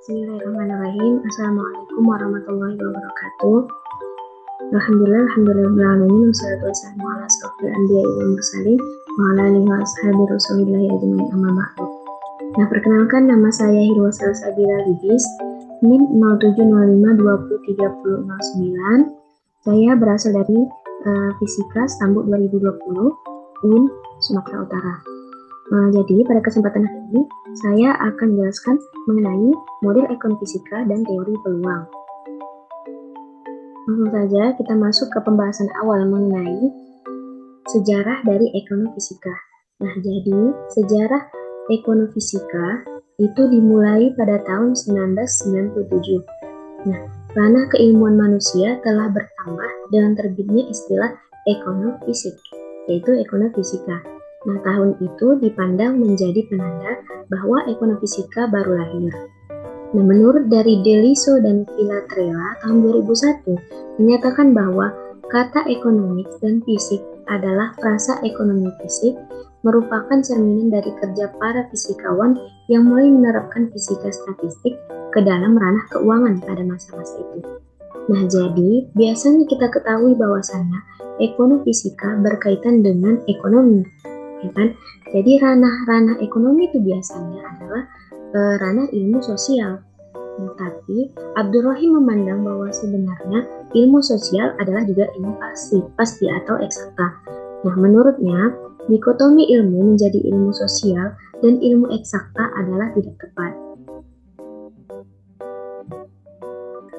Bismillahirrahmanirrahim. Assalamualaikum warahmatullahi wabarakatuh. Alhamdulillahirrahmanirrahim. Wassalatu wassalamu ala asrofil anbiya'i wal mursalin wa ala alihi wa ashabi rasulillahi ajmain amma ba'du. Nah, perkenalkan, nama saya Hirwa Salsabila Lubis, NIM 0705203009. Saya berasal dari Fisika Stambuk 2020 UIN Sumatera Utara. Jadi pada kesempatan hari ini saya akan menjelaskan mengenai model ekonomi fisika dan teori peluang. Langsung saja kita masuk ke pembahasan awal mengenai sejarah dari ekonomi fisika. Nah, jadi sejarah ekonomi fisika itu dimulai pada tahun 1997. Nah, ranah keilmuan manusia telah bertambah dengan terbitnya istilah ekonomi fisik, yaitu ekonomi fisika. Nah, tahun itu dipandang menjadi penanda bahwa ekonomi fisika baru lahir. Nah, menurut dari Deliso dan Filatrella tahun 2001 menyatakan bahwa kata ekonomik dan fisik adalah frasa ekonomi fisik merupakan cerminan dari kerja para fisikawan yang mulai menerapkan fisika statistik ke dalam ranah keuangan pada masa-masa itu. Nah, jadi biasanya kita ketahui bahwasannya ekonomi fisika berkaitan dengan ekonomi. Kan? Jadi ranah-ranah ekonomi itu biasanya adalah ranah ilmu sosial. Nah, tapi Abdurrahim memandang bahwa sebenarnya ilmu sosial adalah juga ilmu pasti atau eksakta. Nah, menurutnya dikotomi ilmu menjadi ilmu sosial dan ilmu eksakta adalah tidak tepat.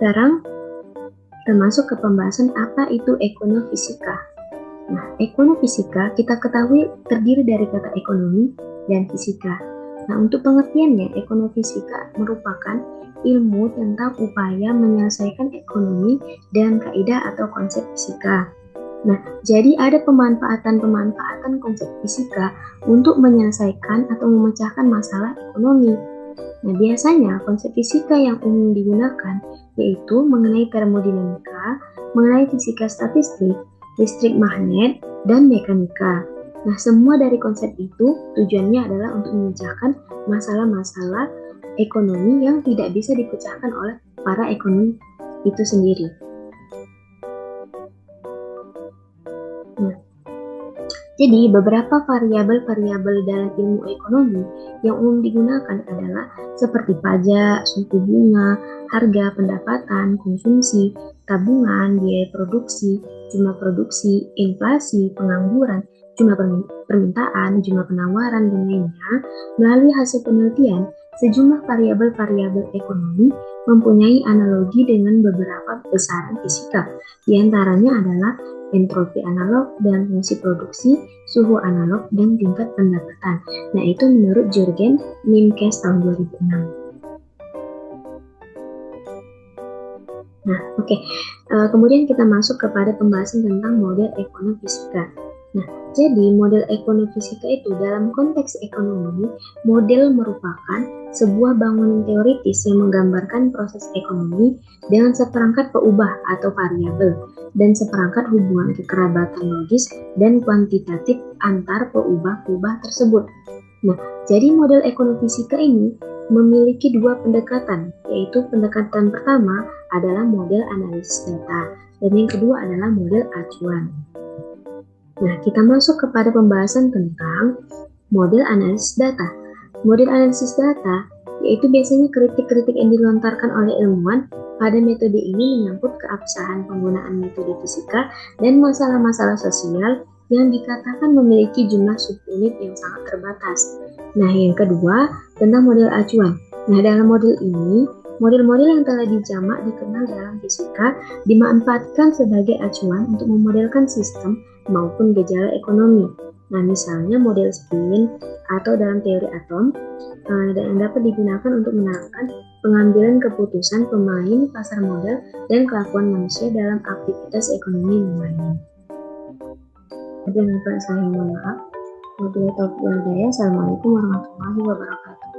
Sekarang kita masuk ke pembahasan apa itu ekonomi fisika. Nah, ekonomi fisika kita ketahui terdiri dari kata ekonomi dan fisika. Nah, untuk pengertiannya, ekonomi fisika merupakan ilmu tentang upaya menyelesaikan ekonomi dan kaidah atau konsep fisika. Nah, jadi ada pemanfaatan konsep fisika untuk menyelesaikan atau memecahkan masalah ekonomi. Nah, biasanya konsep fisika yang umum digunakan yaitu mengenai termodinamika, mengenai fisika statistik, listrik magnet, dan mekanika. Nah, semua dari konsep itu tujuannya adalah untuk memecahkan masalah-masalah ekonomi yang tidak bisa dipecahkan oleh para ekonom itu sendiri. Nah, jadi beberapa variabel-variabel dalam ilmu ekonomi yang umum digunakan adalah seperti pajak, suku bunga, harga, pendapatan, konsumsi, tabungan, biaya produksi, jumlah produksi, inflasi, pengangguran, jumlah permintaan, jumlah penawaran, dan lainnya. Melalui hasil penelitian, sejumlah variabel-variabel ekonomi mempunyai analogi dengan beberapa besaran fisika. Di antaranya adalah entropi analog dan fungsi produksi, suhu analog, dan tingkat pendapatan. Nah, itu menurut Jürgen Minkes tahun 2006. Nah, oke. Kemudian kita masuk kepada pembahasan tentang model ekonomi fisika. Nah, jadi model ekonomi fisika itu dalam konteks ekonomi, model merupakan sebuah bangunan teoritis yang menggambarkan proses ekonomi dengan seperangkat peubah atau variabel dan seperangkat hubungan kekerabatan logis dan kuantitatif antar peubah-peubah tersebut. Nah, jadi model ekonomi fisika ini memiliki dua pendekatan, yaitu pendekatan pertama adalah model analisis data dan yang kedua adalah model acuan. Nah, kita masuk kepada pembahasan tentang model analisis data. Model analisis data yaitu biasanya kritik-kritik yang dilontarkan oleh ilmuwan pada metode ini menyangkut keabsahan penggunaan metode fisika dan masalah-masalah sosial yang dikatakan memiliki jumlah subunit yang sangat terbatas. Nah, yang kedua tentang model acuan. Nah, dalam model ini, model-model yang telah dijamak dikenal dalam fisika dimanfaatkan sebagai acuan untuk memodelkan sistem maupun gejala ekonomi. Nah, misalnya model spin atau dalam teori atom dan dapat digunakan untuk menerapkan pengambilan keputusan pemain pasar modal dan kelakuan manusia dalam aktivitas ekonomi yang lain. Jangan lupa saya mohon maaf. Wabillahi taufiq wal hidayah. Assalamualaikum warahmatullahi wabarakatuh.